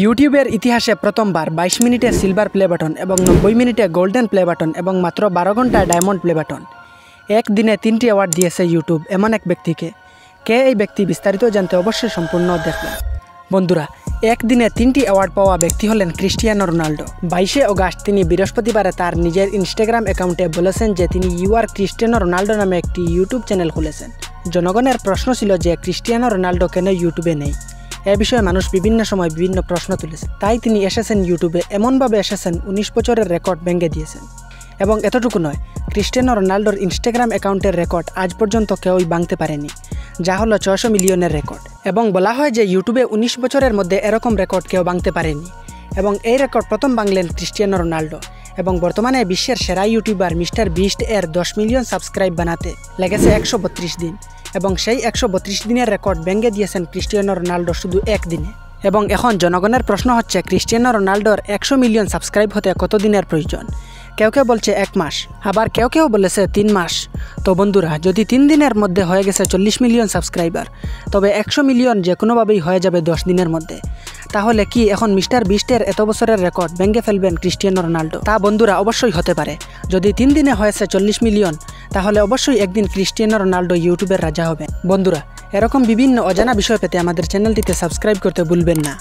ইউটিউবের ইতিহাসে প্রথমবার 22 মিনিটে সিলভার প্লে বাটন এবং 90 মিনিটে গোল্ডেন প্লে বাটন এবং মাত্র 12 ঘন্টায় ডায়মন্ড প্লে বাটন। একদিনে 3টি অ্যাওয়ার্ড দিয়েছে ইউটিউব এমন এক ব্যক্তিকে। কে এই ব্যক্তি বিস্তারিত জানতে অবশ্যই সম্পূর্ণ দেখবেন। বন্ধুরা, একদিনে 3টি অ্যাওয়ার্ড পাওয়া ব্যক্তি হলেন ক্রিস্টিয়ানো রোনাল্ডো। 22শে অগাস্ট তিনি বৃহস্পতিবারে তার নিজের ইনস্টাগ্রাম অ্যাকাউন্টে বলেছেন যে তিনি ইউআর ক্রিস্টিয়ানো রোনাল্ডো নামে একটি ইউটিউব চ্যানেল খুলেছেন। জনগণের প্রশ্ন ছিল যে ক্রিস্টিয়ানো রোনাল্ডো কেন ইউটিউবে নেই। এ বিষয়ে মানুষ বিভিন্ন সময় বিভিন্ন প্রশ্ন তুলেছে। তাই তিনি এসেছেন ইউটিউবে, এমনভাবে এসেছেন 19 বছরের রেকর্ড ভেঙে দিয়েছেন। এবং এতটুকু নয়, ক্রিস্টিয়ানো রোনাল্ডোর ইনস্টাগ্রাম অ্যাকাউন্টের রেকর্ড আজ পর্যন্ত কেউই ভাঙতে পারেনি, যা হলো 600 মিলিয়নের রেকর্ড। এবং বলা হয় যে ইউটিউবে 19 বছরের মধ্যে এরকম রেকর্ড কেউ ভাঙতে পারেনি। এবং এই রেকর্ড প্রথম ভাঙলেন ক্রিস্টিয়ানো রোনাল্ডো। এবং বর্তমানে বিশ্বের সেরা ইউটিউবার মিস্টার বিস্ট এর 10 মিলিয়ন সাবস্ক্রাইব বানাতে লেগেছে 132 দিন। এবং সেই 132 দিনের রেকর্ড ভেঙে দিয়েছেন ক্রিস্টিয়ানো রোনাল্ডো শুধু একদিনে। এবং এখন জনগণের প্রশ্ন হচ্ছে, ক্রিস্টিয়ানো রোনাল্ডোর 100 মিলিয়ন সাবস্ক্রাইব হতে কত দিনের প্রয়োজন? কেউ কেউ বলছে 1 মাস, আবার কেউ কেউ বলেছে 3 মাস। তো বন্ধুরা, যদি 3 দিনের মধ্যে হয়ে গেছে 40 মিলিয়ন সাবস্ক্রাইবার, তবে 100 মিলিয়ন যে কোনোভাবেই হয়ে যাবে 10 দিনের মধ্যে। তাহলে কি এখন মিস্টার বিস্টের এত বছরের রেকর্ড ভেঙে ফেলবেন ক্রিস্টিয়ানো রোনাল্ডো? তা বন্ধুরা অবশ্যই হতে পারে। যদি 3 দিনে হয়েছে 40 মিলিয়ন, তাহলে অবশ্যই একদিন ক্রিস্টিয়ানো রোনাল্ডো ইউটিউবের রাজা হবে। বন্ধুরা, এরকম বিভিন্ন অজানা বিষয় পেতে আমাদের চ্যানেলটিতে সাবস্ক্রাইব করতে ভুলবেন না।